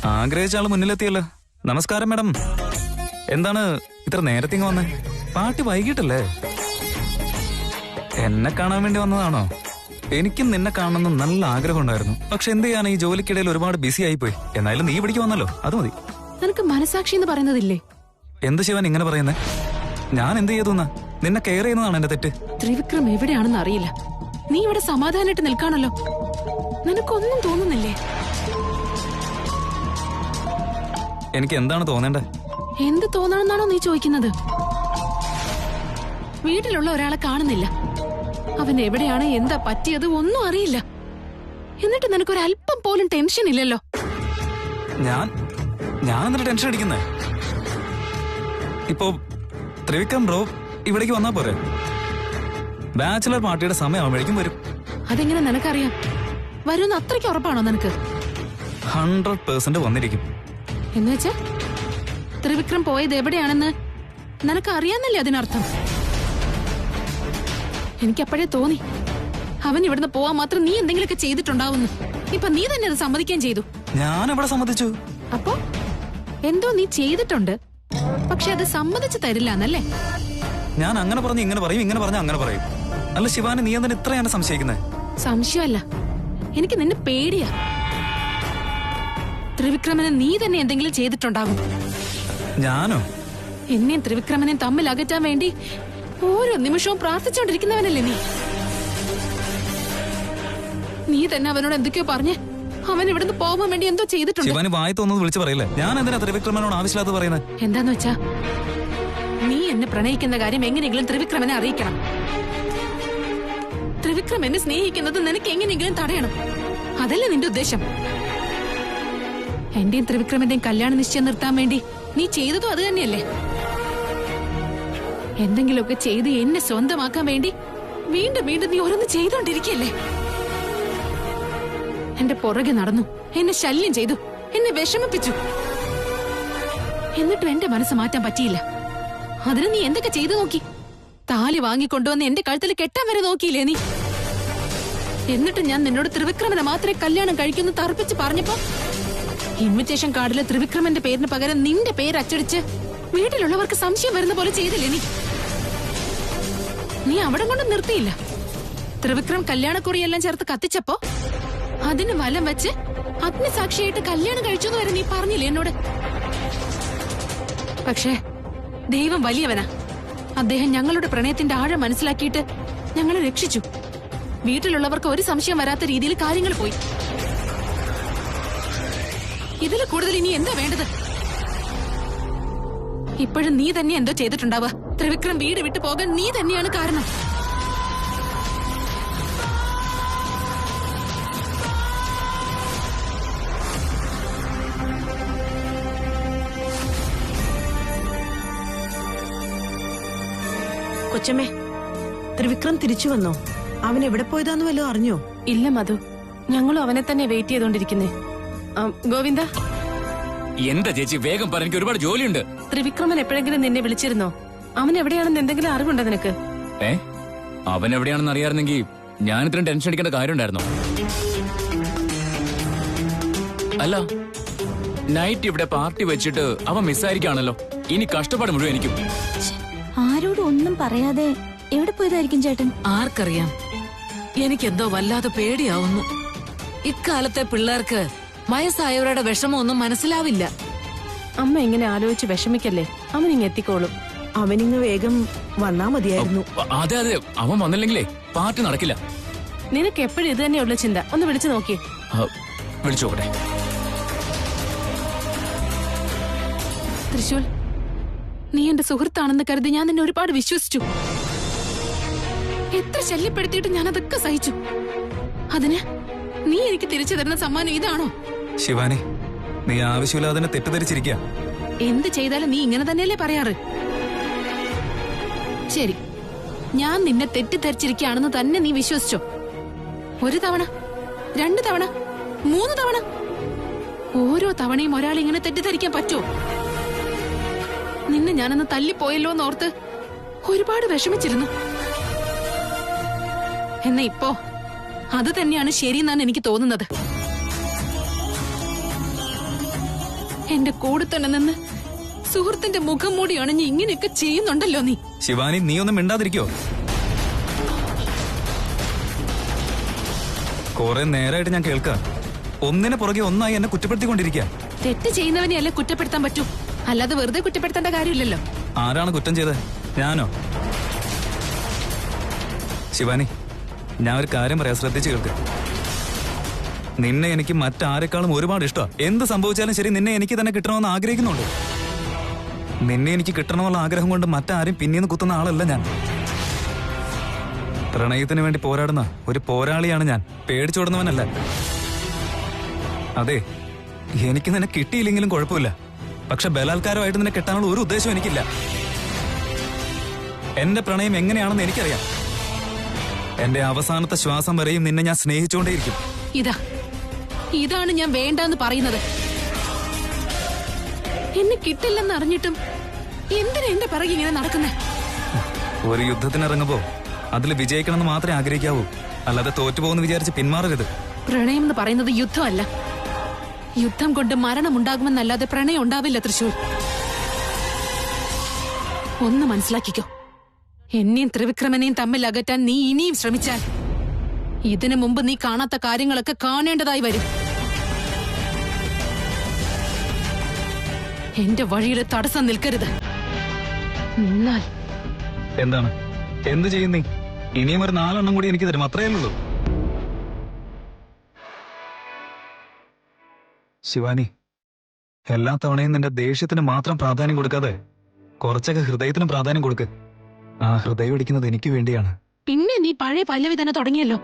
ആഗ്രഹിച്ച ആള് മുന്നിലെത്തിയല്ലോ. നമസ്കാരം മാഡം. എന്താണ് ഇത്ര നേരത്തെ വന്നേ? പാർട്ടി വൈകിട്ടല്ലേ? എന്നെ കാണാൻ വേണ്ടി വന്നതാണോ? എനിക്കും നിന്നെ കാണണമെന്ന് നല്ല ആഗ്രഹം ഉണ്ടായിരുന്നു. പക്ഷെ എന്ത് ചെയ്യാൻ, ഈ ജോലിക്കിടയിൽ ഒരുപാട് ബിസി ആയിപ്പോയി. എന്നാലും നീ ഇവിടേക്ക് വന്നല്ലോ, അത് മതി. നിനക്ക് മനസാക്ഷി എന്ന് പറയുന്നതില്ലേ? എന്ത് ശിവൻ ഇങ്ങനെ പറയുന്നേ? ഞാൻ എന്ത് ചെയ്തു? നിന്നെ കെയർ ചെയ്യുന്നതാണ് എന്റെ തെറ്റ്. ത്രിവിക്രം എവിടെയാണെന്ന് അറിയില്ല. നീ ഇവിടെ സമാധാനമായിട്ട് നിൽക്കാണല്ലോ. നിനക്കൊന്നും തോന്നുന്നില്ലേ? എനിക്ക് എന്താണ് തോന്നേണ്ടത്? എന്ത് തോന്നണമെന്നാണോ നീ ചോദിക്കുന്നത്? വീട്ടിലുള്ള ഒരാളെ കാണുന്നില്ല. അവൻ എവിടെയാണ്, എന്താ പറ്റിയത് ഒന്നും അറിയില്ല. എന്നിട്ട് നിനക്കൊരല്പം പോലും ടെൻഷൻ ഇല്ലല്ലോ? ഞാൻ എന്നിട്ട് ടെൻഷൻ അടിക്കുന്നേ? ഇപ്പോ ത്രിവിക്രം ബ്രോ ഇവിടേക്ക് വന്നാ പോരെ? ബാച്ചിലർ പാർട്ടിയുടെ സമയമാകുമ്പോഴേക്കും വരും. അതെങ്ങനെ നിനക്കറിയാം? വരുമെന്ന് അത്രയ്ക്ക് ഉറപ്പാണോ നിനക്ക്? 100% വന്നിരിക്കും. എന്നുവെച്ചാ ത്രിവിക്രം പോയത് എവിടെയാണെന്ന് നിനക്ക് അറിയാന്നല്ലേ അതിനർത്ഥം? എനിക്കപ്പോഴേ തോന്നി അവൻ ഇവിടുന്ന് പോവാൻ മാത്രം നീ എന്തെങ്കിലുമൊക്കെ ചെയ്തിട്ടുണ്ടാവുന്നു. ഇപ്പൊ നീ തന്നെ അത് സമ്മതിക്കുകയും ചെയ്തു. ഞാൻ എവിടെ സമ്മതിച്ചു? അപ്പോ എന്തോ നീ ചെയ്തിട്ടുണ്ട്, പക്ഷെ അത് സമ്മതിച്ചു തരില്ല എന്നല്ലേ? ഞാൻ അങ്ങനെ പറഞ്ഞു ഇങ്ങനെ പറയും, ഇങ്ങനെ പറഞ്ഞ അങ്ങനെ പറയും. അല്ല ശിവാനി, നീ എന്തിനാ ഇത്രയാണ് സംശയിക്കുന്നത്? സംശയമല്ല, എനിക്ക് നിന്നെ പേടിയാ. ത്രിവിക്രമനെ നീ തന്നെ എന്തെങ്കിലും ചെയ്തിട്ടുണ്ടാകും. ഞാനോ? എന്നെയും ത്രിവിക്രമനെയും തമ്മിൽ അകറ്റാൻ വേണ്ടി ഓരോ നിമിഷവും പ്രാർത്ഥിച്ചുകൊണ്ടിരിക്കുന്നവനല്ലേ നീ? നീ തന്നെ അവനോട് എന്തൊക്കെയോ പറഞ്ഞ് അവൻ ഇവിടുന്ന് പോകാൻ വേണ്ടി എന്തോ ചെയ്തിട്ടുണ്ട്. ശിവാനി വായി തോന്നുന്നത് വിളിച്ചു പറയില്ലേ? ഞാൻ എന്തിനാ ത്രിവിക്രമനോട് ആവശ്യമില്ലാത്ത പറയുന്നത്? എന്താന്ന് വെച്ചാ നീ എന്നെ പ്രണയിക്കുന്ന കാര്യം എങ്ങനെയെങ്കിലും ത്രിവിക്രമനെ അറിയിക്കണം. ത്രിവിക്രം എന്നെ സ്നേഹിക്കുന്നത് നിനക്ക് എങ്ങനെയെങ്കിലും തടയണം. അതല്ലേ നിന്റെ ഉദ്ദേശം? എന്റെയും ത്രിവിക്രമന്റെയും കല്യാണ നിശ്ചയം നിർത്താൻ വേണ്ടി നീ ചെയ്തതും അത് തന്നെയല്ലേ? എന്തെങ്കിലുമൊക്കെ ചെയ്ത് എന്നെ സ്വന്തമാക്കാൻ വേണ്ടി വീണ്ടും വീണ്ടും നീ ഓരോന്ന് ചെയ്തോണ്ടിരിക്കല്ലേ? എന്റെ പുറകെ നടന്നു, എന്നെ ശല്യം ചെയ്തു, എന്നെ വിഷമിപ്പിച്ചു. എന്നിട്ടും എന്റെ മനസ്സ് മാറ്റാൻ പറ്റിയില്ല. അതിന് നീ എന്തൊക്കെ ചെയ്തു നോക്കി? താലി വാങ്ങിക്കൊണ്ടുവന്ന് എന്റെ കഴുത്തിൽ കെട്ടാൻ വരെ നോക്കിയില്ലേ നീ? എന്നിട്ട് ഞാൻ നിന്നോട് ത്രിവിക്രമനെ മാത്രമേ കല്യാണം കഴിക്കുന്നു തർപ്പിച്ച് പറഞ്ഞപ്പോ ഇൻവിറ്റേഷൻ കാർഡിലെ ത്രിവിക്രമന്റെ പേരിന് പകരം നിന്റെ പേര് അച്ചടിച്ച് വീട്ടിലുള്ളവർക്ക് സംശയം വരുന്ന പോലെ ചെയ്തില്ലേ നീ? നീ അവിടെ കൊണ്ട് നിർത്തിയില്ല. ത്രിവിക്രം കല്യാണക്കുറിയെല്ലാം ചേർത്ത് കത്തിച്ചപ്പോ അതിന് വലം വെച്ച് അഗ്നിസാക്ഷിയായിട്ട് കല്യാണം കഴിച്ചെന്ന് വരെ നീ പറഞ്ഞില്ലേ എന്നോട്? പക്ഷേ ദൈവം വലിയവനാ. അദ്ദേഹം ഞങ്ങളുടെ പ്രണയത്തിന്റെ ആഴം മനസ്സിലാക്കിയിട്ട് ഞങ്ങളെ രക്ഷിച്ചു. വീട്ടിലുള്ളവർക്ക് ഒരു സംശയം വരാത്ത രീതിയിൽ കാര്യങ്ങൾ പോയി. ഇതിൽ കൂടുതൽ ഇനി എന്താ വേണ്ടത്? ഇപ്പോഴും നീ തന്നെ എന്തോ ചെയ്തിട്ടുണ്ടാവുക. ത്രിവിക്രം വീട് വിട്ടു പോകാൻ നീ തന്നെയാണ് കാരണം. കൊച്ചമ്മേ, ത്രിവിക്രം തിരിച്ചു വന്നോ? അവൻ എവിടെ പോയതാന്ന് വല്ലതും അറിഞ്ഞോ? ഇല്ല മധു, ഞങ്ങളും അവനെ തന്നെ വെയിറ്റ് ചെയ്തോണ്ടിരിക്കുന്നേ. ഗോവിന്ദ, എന്താ ചേച്ചി വേഗം പറ, എനിക്ക് ഒരുപാട് ജോലിയുണ്ട്. ത്രിവിക്രമൻ എപ്പോഴെങ്കിലും നിന്നെ വിളിച്ചിരുന്നോ? അവൻ എവിടെയാണെന്ന് എന്തെങ്കിലും അറിവുണ്ടോ നിനക്ക്? അവൻ എവിടെയാണെന്ന് അറിയാറുന്നെങ്കിൽ ഞാൻ ഇത്രയും ടെൻഷൻ അടിക്കേണ്ട കാര്യം ഉണ്ടായിരുന്നോ? അല്ല, നൈറ്റ് ഇവിടെ പാർട്ടി വെച്ചിട്ട് അവൻ മിസ്സായിരിക്കാണല്ലോ. ഇനി കഷ്ടപ്പാട് മുഴുവൻ എനിക്കും. ആരോടും ഒന്നും പറയാതെ എവിടെ പോയതായിരിക്കും ചേട്ടൻ? ആർക്കറിയാം. എനിക്കെന്തോ വല്ലാതെ പേടിയാവുന്നു. ഇക്കാലത്തെ പിള്ളേർക്ക് വയസ്സായവരുടെ വിഷമമൊന്നും മനസ്സിലാവില്ല. അമ്മ ഇങ്ങനെ ആലോചിച്ച് വിഷമിക്കല്ലേ, അവൻ ഇങ്ങ് എത്തിക്കോളും. അവനിങ്ങ് വേഗം വന്നാ മതിയായിരുന്നു. അതെ അതെ, അവൻ വന്നില്ലെങ്കിലേ പാർട്ടി നടക്കില്ല. നിനക്ക് എപ്പോഴും ഇത് തന്നെയുള്ള ചിന്ത. ഒന്ന് വിളിച്ചു നോക്കിയേ. വിളിച്ചോട്ടെ. തൃശൂൽ, നീ എന്റെ സുഹൃത്താണെന്ന് കരുതി ഞാൻ നിന്നെ ഒരുപാട് വിശ്വസിച്ചു. എത്ര ശല്യപ്പെടുത്തിയിട്ട് ഞാൻ അതൊക്കെ സഹിച്ചു. അതിന് നീ എനിക്ക് തിരിച്ചു തരുന്ന സമ്മാനം ഇതാണോ? ശിവാനി, നീ ആവശ്യമില്ലാതെ തെറ്റിദ്ധരിച്ചിരിക്കുക. എന്ത് ചെയ്താലും നീ ഇങ്ങനെ തന്നെയല്ലേ പറയാറ്? ശരി, ഞാൻ നിന്നെ തെറ്റിദ്ധരിച്ചിരിക്കുകയാണെന്ന് തന്നെ നീ വിശ്വസിച്ചോ? ഒരു തവണ, 2 തവണ, 3 തവണ, ഓരോ തവണയും ഒരാൾ ഇങ്ങനെ തെറ്റിദ്ധരിക്കാൻ പറ്റുമോ? നിന്നെ ഞാനന്ന് തല്ലിപ്പോയല്ലോ എന്നോർത്ത് ഒരുപാട് വിഷമിച്ചിരുന്നു. എന്നാ ഇപ്പോ അത് തന്നെയാണ് ശരിയെന്നാണ് എനിക്ക് തോന്നുന്നത്. എന്റെ കൂടെ തന്നെ നിന്ന് സുഹൃത്തിന്റെ മുഖം മൂടി അണിഞ്ഞ് ഇങ്ങനെയൊക്കെ ചെയ്യുന്നുണ്ടല്ലോ നീ. ശിവാനി, നീ ഒന്നും മിണ്ടാതിരിക്കോ? കുറെ നേരമായിട്ട് ഞാൻ കേൾക്കാം. ഒന്നിനെ പുറകെ ഒന്നായി എന്നെ കുറ്റപ്പെടുത്തിക്കൊണ്ടിരിക്കുക. തെറ്റ് ചെയ്യുന്നവനെയല്ലേ കുറ്റപ്പെടുത്താൻ പറ്റൂ, അല്ലാതെ വെറുതെ കുറ്റപ്പെടുത്തേണ്ട കാര്യമില്ലല്ലോ. ആരാണ് കുറ്റം ചെയ്തത്? ഞാനോ? ശിവാനി, ഞാൻ ഒരു കാര്യം പറയാം, ശ്രദ്ധിച്ചു കേൾക്ക്. നിന്നെ എനിക്ക് മറ്റാരെക്കാളും ഒരുപാട് ഇഷ്ടമാണ്. എന്ത് സംഭവിച്ചാലും ശരി, നിന്നെ എനിക്ക് തന്നെ കിട്ടണമെന്ന് ആഗ്രഹിക്കുന്നുണ്ട്. നിന്നെ എനിക്ക് കിട്ടണമെന്നുള്ള ആഗ്രഹം കൊണ്ട് മറ്റാരും പിന്നീന്ന് കുത്തുന്ന ആളല്ല ഞാൻ. പ്രണയത്തിന് വേണ്ടി പോരാടുന്ന ഒരു പോരാളിയാണ് ഞാൻ, പേടിച്ചോടുന്നവനല്ല. അതെ, എനിക്ക് നിന്നെ കിട്ടിയില്ലെങ്കിലും കുഴപ്പമില്ല. പക്ഷെ ബലാത്കാരമായിട്ട് നിന്നെ കെട്ടാനുള്ള ഒരു ഉദ്ദേശം എനിക്കില്ല. എന്റെ പ്രണയം എങ്ങനെയാണെന്ന് എനിക്കറിയാം. എന്റെ അവസാനത്തെ ശ്വാസം വരെയും നിന്നെ ഞാൻ സ്നേഹിച്ചുകൊണ്ടേയിരിക്കും. ഇതാണ് ഞാൻ വേണ്ടെന്ന് പറയുന്നത്. എന്നെ കിട്ടില്ലെന്ന് അറിഞ്ഞിട്ടും എന്തിനാ എന്റെ പിറകെ ഇങ്ങനെ നടക്കുന്നേ? ഒരു യുദ്ധത്തിനിറങ്ങുമ്പോ അതിൽ വിജയിക്കണമെന്ന് മാത്രമേ ആഗ്രഹിക്കാവൂ, അല്ലാതെ തോറ്റുപോകുന്ന വിചാരിച്ച് പിന്മാറരുത്. പ്രണയം എന്ന് പറയുന്നത് യുദ്ധമല്ല. യുദ്ധം കൊണ്ട് മരണം ഉണ്ടാകുമെന്നല്ലാതെ പ്രണയം ഉണ്ടാവില്ല തൃശൂർ. ഒന്ന് മനസ്സിലാക്കിക്കോ. എന്നെയും ത്രിവിക്രമനെയും തമ്മിൽ അകറ്റാൻ നീ ഇനിയും ശ്രമിച്ചാൽ ഇതിനു മുമ്പ് നീ കാണാത്ത കാര്യങ്ങളൊക്കെ കാണേണ്ടതായി വരും. എന്റെ വഴിയുടെ തടസ്സം നിൽക്കരുത്. നിന്നാൽ എന്താണ്? എന്ത് ചെയ്യുന്നേ? ഇനിയും ഒരു 4 എണ്ണം കൂടി എനിക്ക് തരും, അത്രയേ ഉള്ളൂ. ശിവാനി, എല്ലാ തവണയും നിന്റെ ദേഷ്യത്തിന് മാത്രം പ്രാധാന്യം കൊടുക്കാതെ കുറച്ചൊക്കെ ഹൃദയത്തിന് പ്രാധാന്യം കൊടുക്ക്. ആ ഹൃദയം ഇടിക്കുന്നത് എനിക്ക് വേണ്ടിയാണ്. പിന്നെ നീ പഴയ പല്ലവി തന്നെ തുടങ്ങിയല്ലോ.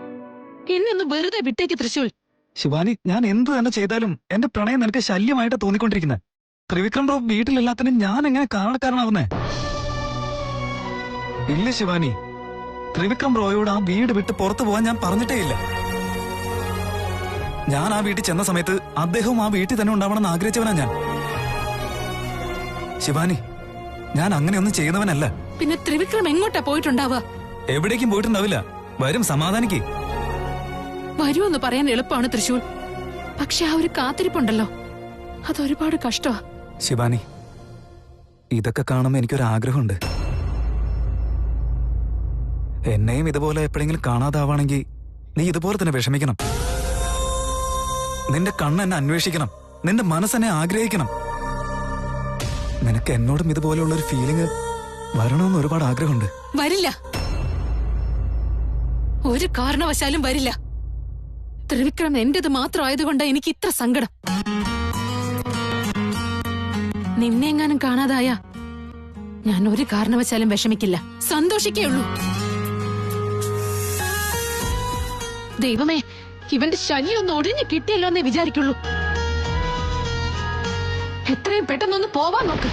എന്നെ ഒന്ന് വെറുതെ വിട്ടേക്ക് തൃശൂൽ. ശിവാനി, ഞാൻ എന്ത് തന്നെ ചെയ്താലും എന്റെ പ്രണയം നിനക്ക് ശല്യമായിട്ട് തോന്നിക്കൊണ്ടിരിക്കുന്നത്. ത്രിവിക്രം ബ്രോ വീട്ടിലെല്ലാത്തിനും ഞാൻ എങ്ങനെ കാരണക്കാരനാവുന്നേ? ഇല്ല ശിവാനി, ത്രിവിക്രം ബ്രോയോട് ആ വീട് വിട്ട് പുറത്തു പോവാൻ ഞാൻ പറഞ്ഞിട്ടേ ഇല്ല. ഞാൻ ആ വീട്ടിൽ ചെന്ന സമയത്ത് അദ്ദേഹവും ആ വീട്ടിൽ തന്നെ ഉണ്ടാവണമെന്ന് ആഗ്രഹിച്ചവനാ ഞാൻ. ശിവാനി, ഞാൻ അങ്ങനെയൊന്നും ചെയ്യുന്നവനല്ല. പിന്നെ ത്രിവിക്രം എങ്ങോട്ടാ പോയിട്ടുണ്ടാവുക? എവിടേക്കും പോയിട്ടുണ്ടാവില്ല. വരും, സമാധാനിക്ക്. വരുമെന്ന് പറയാൻ എളുപ്പമാണ് തൃശൂൽ, പക്ഷെ ആ ഒരു കാത്തിരിപ്പുണ്ടല്ലോ, അതൊരുപാട് കഷ്ടമാ. ശിവാനി, ഇതൊക്കെ കാണുമ്പോ എനിക്കൊരാഗ്രഹമുണ്ട്. എന്നെയും ഇതുപോലെ എപ്പോഴെങ്കിലും കാണാതാവാണെങ്കിൽ നീ ഇതുപോലെ തന്നെ വിഷമിക്കണം. നിന്റെ കണ്ണ് എന്നെ അന്വേഷിക്കണം, നിന്റെ മനസ്സെന്നെ ആഗ്രഹിക്കണം. നിനക്ക് എന്നോടും ഇതുപോലെയുള്ള ഒരു ഫീലിംഗ് വരണമെന്ന് ഒരുപാട് ആഗ്രഹമുണ്ട്. വരില്ല, ഒരു കാരണവശാലും വരില്ല. ത്രിവിക്രം എന്റേത് മാത്രമായതുകൊണ്ട് എനിക്ക് ഇത്ര സങ്കടം. നിന്നെങ്ങാനും കാണാതായ ഞാൻ ഒരു കാരണവശാലും വിഷമിക്കില്ല, സന്തോഷിക്കേ ഉള്ളൂ. ദൈവമേ, ഇവന്റെ ശല്യം ഒന്ന് ഒടിഞ്ഞു കിട്ടിയല്ലോ എന്നേ വിചാരിക്കുള്ളൂ. എത്രയും പെട്ടെന്നൊന്ന് പോവാൻ നോക്ക്.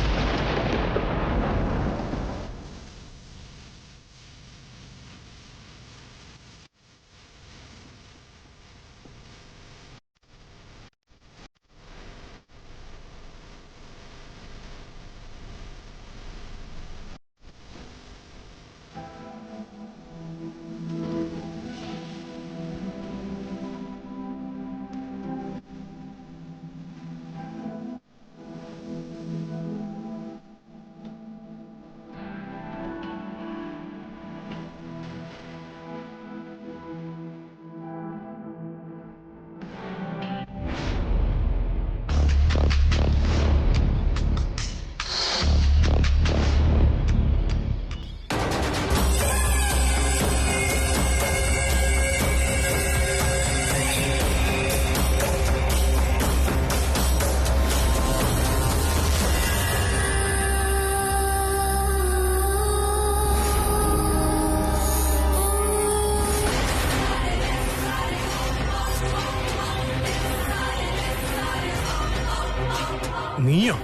നീയോ?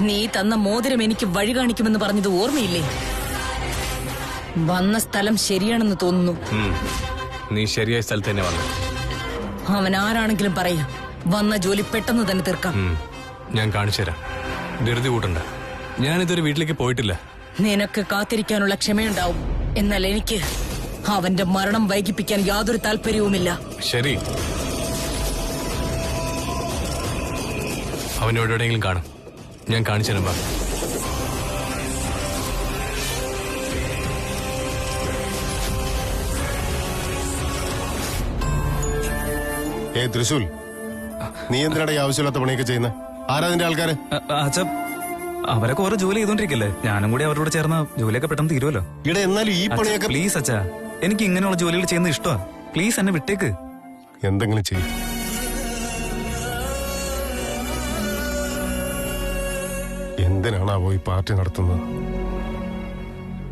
നീ തന്ന മോതിരം എനിക്ക് വഴി കാണിക്കുമെന്ന് പറഞ്ഞത് ഓർമ്മയില്ലേ? വന്ന സ്ഥലം ശരിയാണെന്ന് തോന്നുന്നു. നീ ശരിയായ സ്ഥലത്ത് തന്നെ വന്നു. അവൻ ആരാണെങ്കിലും പറയാം, വന്ന ജോലി പെട്ടെന്ന് തന്നെ തീർക്കാം. ഞാൻ കാണിച്ചു തരാം, ധൃതി കൂട്ടണ്ട. ഞാനിതൊരു വീട്ടിലേക്ക് പോയിട്ടില്ല. നിനക്ക് കാത്തിരിക്കാനുള്ള ക്ഷമയുണ്ടാവും, എന്നാൽ എനിക്ക് അവന്റെ മരണം വൈകിപ്പിക്കാൻ യാതൊരു താല്പര്യവുമില്ല. ശരി, അവനോടെവിടെയെങ്കിലും കാണും. ഞാൻ കാണിച്ചു തരാം വാ. തൃശൂൽ, നീ എന്തിനാണ് ഈ ആവശ്യമില്ലാത്ത പണിയൊക്കെ ചെയ്യുന്നത്? ആരാ നിന്റെ ആൾക്കാര്? അച്ഛ, അവരൊക്കെ ഓരോ ജോലി ചെയ്തോണ്ടിരിക്കല്ലേ, ഞാനും കൂടി അവരോട് ചേർന്ന ജോലിയൊക്കെ പെട്ടെന്ന് തീരുമല്ലോ. ഇവിടെ എന്നാലും ഈ പണിയൊക്കെ പ്ലീസ് അച്ഛാ, എനിക്ക് ഇങ്ങനെയുള്ള ജോലികൾ ചെയ്യുന്നത് ഇഷ്ടമാ. പ്ലീസ് എന്നെ വിട്ടേക്ക്. എന്തെങ്കിലും ചെയ്യും. എന്തിനാണാവോ ഈ പാർട്ടി നടത്തുന്നത്?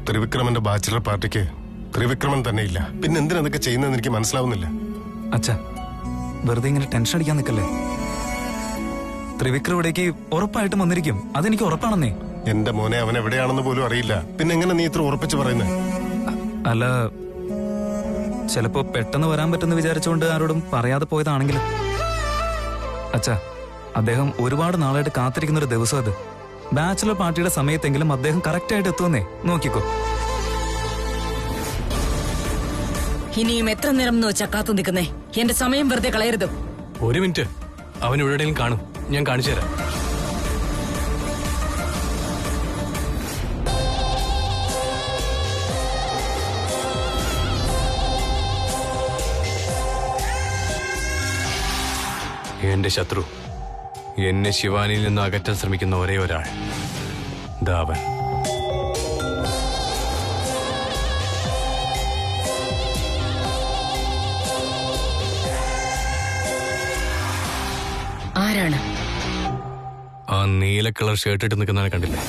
ത്രിവിക്രമന്റെ ബാച്ചിലർ പാർട്ടിക്ക് ത്രിവിക്രമൻ തന്നെ ഇല്ല. പിന്നെ എന്തിനതൊക്കെ ചെയ്യുന്നതെന്ന് എനിക്ക് മനസ്സിലാവുന്നില്ല. അച്ഛാ, വെറുതെ ഇങ്ങനെ ടെൻഷൻ അടിക്കാൻ നിൽക്കല്ലേ. ത്രിവിക്രം ഇവിടേക്ക് ഉറപ്പായിട്ടും വന്നിരിക്കും, അതെനിക്ക് ഉറപ്പാണെന്നേ. എന്റെ മോനെ അവൻ എവിടെയാണെന്ന് പോലും അറിയില്ല. പിന്നെ എങ്ങനെ നീ ഇത്ര ഉറപ്പിച്ച് പറയുന്നത്? അല്ല, ചിലപ്പോ പെട്ടെന്ന് വരാൻ പറ്റുമെന്ന് വിചാരിച്ചുകൊണ്ട് ആരോടും പറയാതെ പോയതാണെങ്കിൽ. അച്ഛാ, അദ്ദേഹം ഒരുപാട് നാളായിട്ട് കാത്തിരിക്കുന്ന ഒരു ദിവസം അത്. ബാച്ചിലർ പാർട്ടിയുടെ സമയത്തെങ്കിലും അദ്ദേഹം കറക്റ്റായിട്ട് എത്തുമെന്നേ, നോക്കിക്കോ. ഇനിയും എത്ര നേരം എന്ന് വെച്ചാ കാത്തു നിൽക്കുന്നേ? എന്റെ സമയം വെറുതെ കളയരുത്. ഒരു മിനിറ്റ്, അവൻ എവിടെയെങ്കിലും കാണും, ഞാൻ കാണിച്ചു തരാം. എന്റെ ശത്രു, എന്നെ ശിവാനിയിൽ നിന്ന് അകറ്റാൻ ശ്രമിക്കുന്ന ഒരേ ഒരാൾ, ദാവൻ. ആരാണ്? ആ നീല കളർ ഷർട്ട് ഇട്ട് നിൽക്കുന്നവനെ കണ്ടില്ലേ?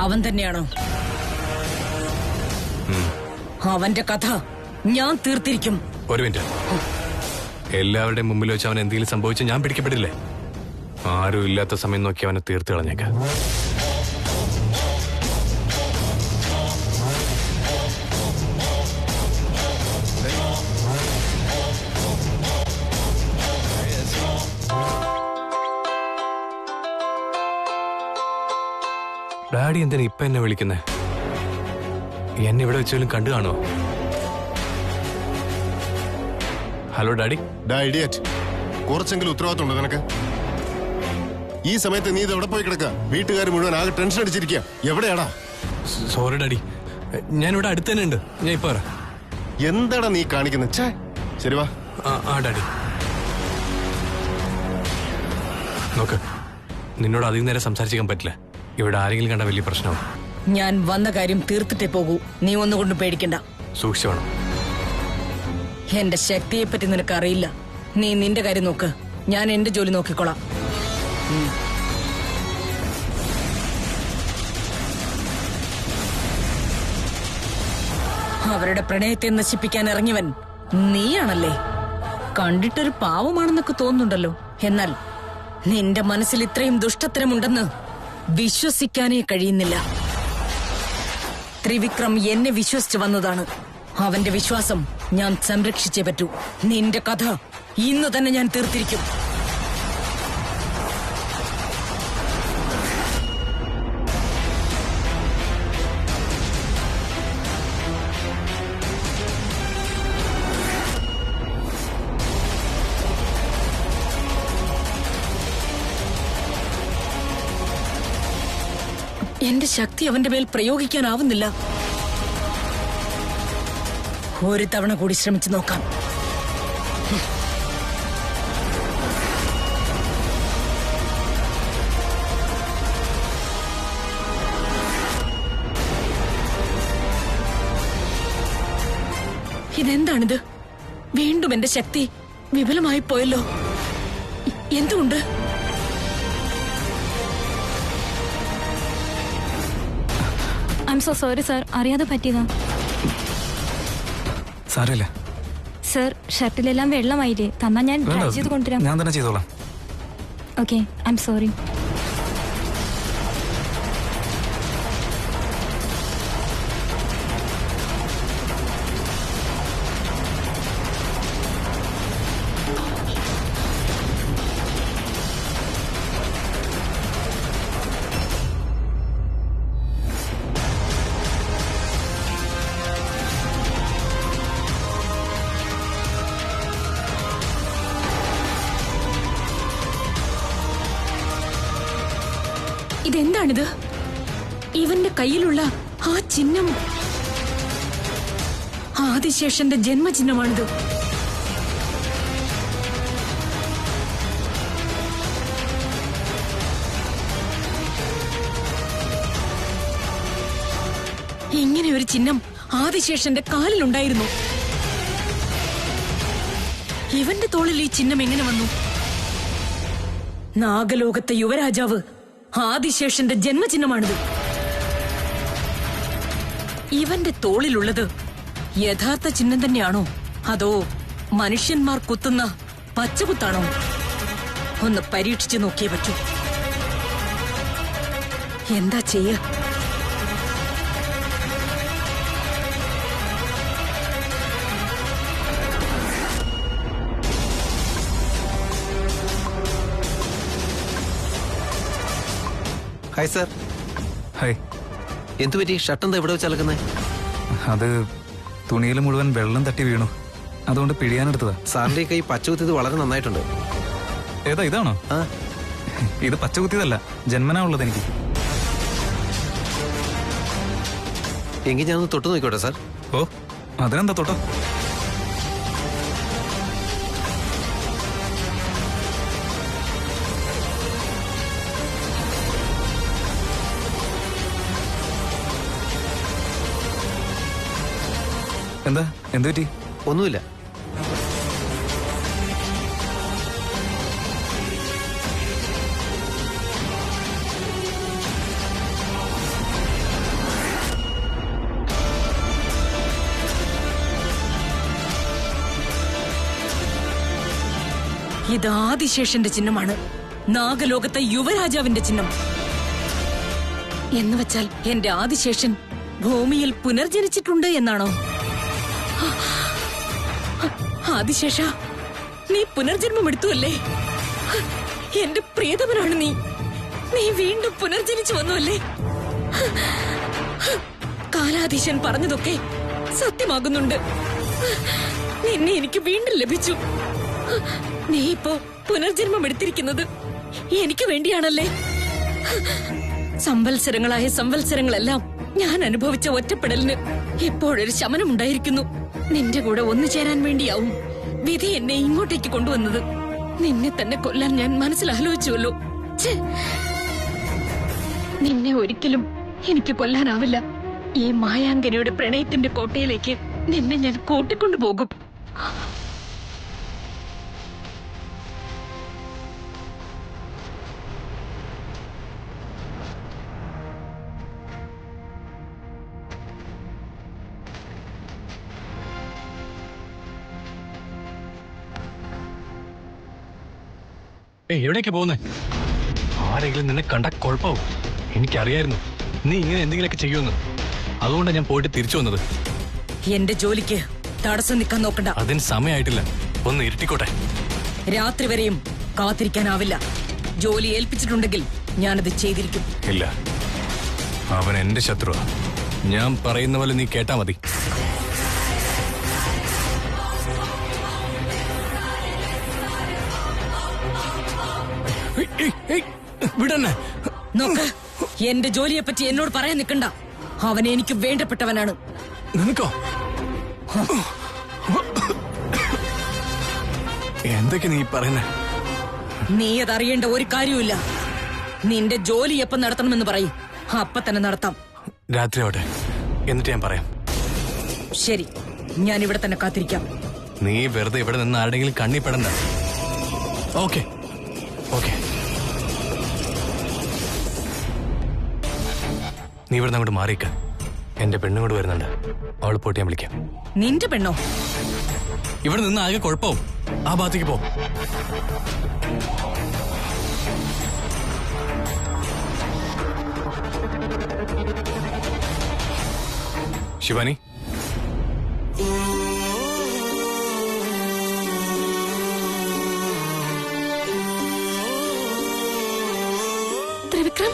അവൻ തന്നെയാണോ? അവന്റെ കഥ ഞാൻ തീർത്തിരിക്കും. ഒരു മിനിറ്റ്, എല്ലാവരുടെയും മുമ്പിൽ വെച്ച് അവൻ എന്തെങ്കിലും സംഭവിച്ച ഞാൻ പിടിക്കപ്പെടില്ലേ? ആരും ഇല്ലാത്ത സമയം നോക്കി അവനെ തീർത്ത് കളഞ്ഞേക്കാം. ഡാഡി എന്തിനാ ഇപ്പൊ എന്നെ വിളിക്കുന്നേ? എന്നെ ഇവിടെ വെച്ചാലും കണ്ടു കാണോ? Hello daddy. ഇഡിയറ്റ്, കുറച്ചെങ്കിലും ഉത്തരവാദിത്തമുണ്ടോ നിനക്ക്? ഈ സമയത്ത് നീ ഇത് എവിടെ പോയി കിടക്കുക? വീട്ടുകാർ മുഴുവൻ ആകെ ടെൻഷൻ അടിച്ചിരിക്കുക. എവിടെയാടാ? സോറി ഡാഡി, ഞാനിവിടെ അടുത്ത് തന്നെ ഉണ്ട്. ഞാൻ ഇപ്പൊ വരാം. എന്താടാ നീ കാണിക്കുന്നത്? ഛേ, ശരി വാ. ആ ഡാഡി, നോക്ക്, നിന്നോട് അധികം നേരം സംസാരിക്കാൻ പറ്റില്ല. ഇവിടെ ആരെങ്കിലും കണ്ട വലിയ പ്രശ്നമാണ്. ഞാൻ വന്ന കാര്യം തീർത്തിട്ടേ പോകൂ. നീ ഒന്നുകൊണ്ട് പേടിക്കണ്ട. സൂക്ഷിച്ചു വേണം. എന്റെ ശക്തിയെ പറ്റി നിനക്ക് അറിയില്ല. നീ നിന്റെ കാര്യം നോക്ക്, ഞാൻ എന്റെ ജോലി നോക്കിക്കോളാം. അവരുടെ പ്രണയത്തെ നശിപ്പിക്കാൻ ഇറങ്ങിയവൻ നീയാണല്ലേ? കണ്ടിട്ടൊരു പാവമാണെന്നൊക്കെ തോന്നുന്നുണ്ടല്ലോ. എന്നാൽ നിന്റെ മനസ്സിൽ ഇത്രയും ദുഷ്ടത്തരമുണ്ടെന്ന് വിശ്വസിക്കാനേ കഴിയുന്നില്ല. ത്രിവിക്രം എന്നെ വിശ്വസിച്ച് വന്നതാണ്. അവന്റെ വിശ്വാസം ഞാൻ സംരക്ഷിച്ചേ പറ്റൂ. നിന്റെ കഥ ഇന്ന് തന്നെ ഞാൻ തീർത്തിരിക്കും. എന്റെ ശക്തി അവന്റെ മേൽ പ്രയോഗിക്കാനാവുന്നില്ല. ഒരു തവണ കൂടി ശ്രമിച്ചു നോക്കാം. ഇതെന്താണിത്? വീണ്ടും എന്റെ ശക്തി വിപുലമായി പോയല്ലോ. എന്തുകൊണ്ട്? I M so sorry sir, അറിയാതെ പറ്റിയതാ. സാരമില്ല സർ, ഷർട്ടിലെല്ലാം വെള്ളമായില്ലേ? തന്നാ ഞാൻ ട്രൈ ചെയ്ത് കൊണ്ടുവരാം. ഞാൻ തന്നെ ചെയ്തോളാം. Okay, I am sorry. ഇതെന്താണിത്? ഇവന്റെ കയ്യിലുള്ള ആ ചിഹ്നം ആദിശേഷന്റെ ജന്മചിഹ്നമാണിത്. ഇങ്ങനെ ഒരു ചിഹ്നം ആദിശേഷന്റെ കാലിലുണ്ടായിരുന്നു. ഇവന്റെ തോളിൽ ഈ ചിഹ്നം എങ്ങനെ വന്നു? നാഗലോകത്തെ യുവരാജാവ് ആദിശേഷന്റെ ജന്മചിഹ്നമാണിത്. ഇവന്റെ തോളിലുള്ളത് യഥാർത്ഥ ചിഹ്നം തന്നെയാണോ, അതോ മനുഷ്യന്മാർ കുത്തുന്ന പച്ചകുത്താണോ? ഒന്ന് പരീക്ഷിച്ചു നോക്കിയേ പറ്റൂ. എന്താ ചെയ്യ? Hi sir. ഹായ്. എന്തുപറ്റി? ഷർട്ടെന്താ ഇവിടെ വെച്ച് അലക്കുന്നേ? അത് തുണിയിൽ മുഴുവൻ വെള്ളം തട്ടി വീണു, അതുകൊണ്ട് പിഴിയാനെടുത്തതാ. സാറിന്റെ കൈ പച്ചകുത്തിയത് വളരെ നന്നായിട്ടുണ്ട്. ഏതാ, ഇതാണോ? ആ, ഇത് പച്ചകുത്തിയതല്ല, ജന്മനാ ഉള്ളത് എനിക്ക്. എങ്കിൽ ഞാനൊന്ന് തൊട്ട് നോക്കിക്കോട്ടെ സാർ? ഓ, അതിനെന്താ, തൊട്ടോ. എന്താ, എന്തു പറ്റി? ഒന്നുമില്ല. ഇത് ആദിശേഷന്റെ ചിഹ്നമാണ്, നാഗലോകത്തെ യുവരാജാവിന്റെ ചിഹ്നം. എന്നുവെച്ചാൽ എന്റെ ആദിശേഷൻ ഭൂമിയിൽ പുനർജനിച്ചിട്ടുണ്ട് എന്നാണോ? ആദിശേഷ, നീ പുനർജന്മം എടുത്തു അല്ലേ? എന്റെ പ്രിയതമനാണ് നീ. നീ വീണ്ടും പുനർജനിച്ചു വന്നു അല്ലേ? കാലാധീശൻ പറഞ്ഞതൊക്കെ സത്യമാകുന്നുണ്ട്. നിന്നെ എനിക്ക് വീണ്ടും ലഭിച്ചു. നീ ഇപ്പോ പുനർജന്മം എടുത്തിരിക്കുന്നത് എനിക്ക് വേണ്ടിയാണല്ലേ? സംവത്സരങ്ങളായ സംവത്സരങ്ങളെല്ലാം ഞാൻ അനുഭവിച്ച ഒറ്റപ്പെടലിന് ഇപ്പോഴൊരു ശമനമുണ്ടായിരിക്കുന്നു. നിന്റെ കൂടെ ഒന്നു ചേരാൻ വേണ്ടിയാവും വിധി എന്നെ ഇങ്ങോട്ടേക്ക് കൊണ്ടുവന്നത്. നിന്നെ തന്നെ കൊല്ലാൻ ഞാൻ മനസ്സിൽ ആലോചിച്ചുവല്ലോ. നിന്നെ ഒരിക്കലും എനിക്ക് കൊല്ലാനാവില്ല. ഈ മായാങ്കനയുടെ പ്രണയത്തിന്റെ കോട്ടയിലേക്ക് നിന്നെ ഞാൻ കൂട്ടിക്കൊണ്ടു പോകും. എവിടേക്കാ പോകുന്നേ? ആരെങ്കിലും നിന്നെ കണ്ട കുഴപ്പമാവും. എനിക്കറിയായിരുന്നു നീ ഇങ്ങനെ എന്തെങ്കിലുമൊക്കെ ചെയ്യുമെന്ന്. അതുകൊണ്ടാണ് ഞാൻ പോയിട്ട് തിരിച്ചു വന്നത്. എന്റെ ജോലിക്ക് തടസ്സം നിൽക്കാൻ നോക്കണ്ട. അതിന് സമയമായിട്ടില്ല, ഒന്ന് ഇരുട്ടിക്കോട്ടെ. രാത്രി വരെയും കാത്തിരിക്കാനാവില്ല. ജോലി ഏൽപ്പിച്ചിട്ടുണ്ടെങ്കിൽ ഞാനത് ചെയ്തിരിക്കും. ഇല്ല, അവൻ എന്റെ ശത്രുവാ. ഞാൻ പറയുന്ന പോലെ നീ കേട്ടാ മതി. വിടന്നെ. നോക്ക്, എന്റെ ജോലിയെ പറ്റി എന്നോട് പറയാൻ നിൽക്കണ്ട. അവൻ എനിക്ക് വേണ്ടപ്പെട്ടവനാണ്. നിനക്കോ? എന്തൊക്കെ നീ പറയുന്നേ? നീ അതറിയേണ്ട ഒരു കാര്യവുമില്ല. നിന്റെ ജോലി എപ്പം നടത്തണമെന്ന് പറയും, അപ്പൊ തന്നെ നടത്താം. രാത്രി ആവട്ടെ, എന്നിട്ട് ഞാൻ പറയാം. ശരി, ഞാൻ ഇവിടെ തന്നെ കാത്തിരിക്കാം. നീ വെറുതെ ഇവിടെ നിന്ന് ആരുടെങ്കിലും കണ്ണി പെടണ്ട. Okay okay. നീ ഇവിടെ അങ്ങോട്ട് മാറിയിക്ക. എന്റെ പെണ്ണും വരുന്നുണ്ട്. അവൾ പോയിട്ട് ഞാൻ വിളിക്കാം. നിന്റെ പെണ്ണോ? ഇവിടെ നിന്ന് ആകെ കുഴപ്പവും. ആ ഭാഗത്തേക്ക് പോ. ശിവാനി, ത്രിവിക്രം,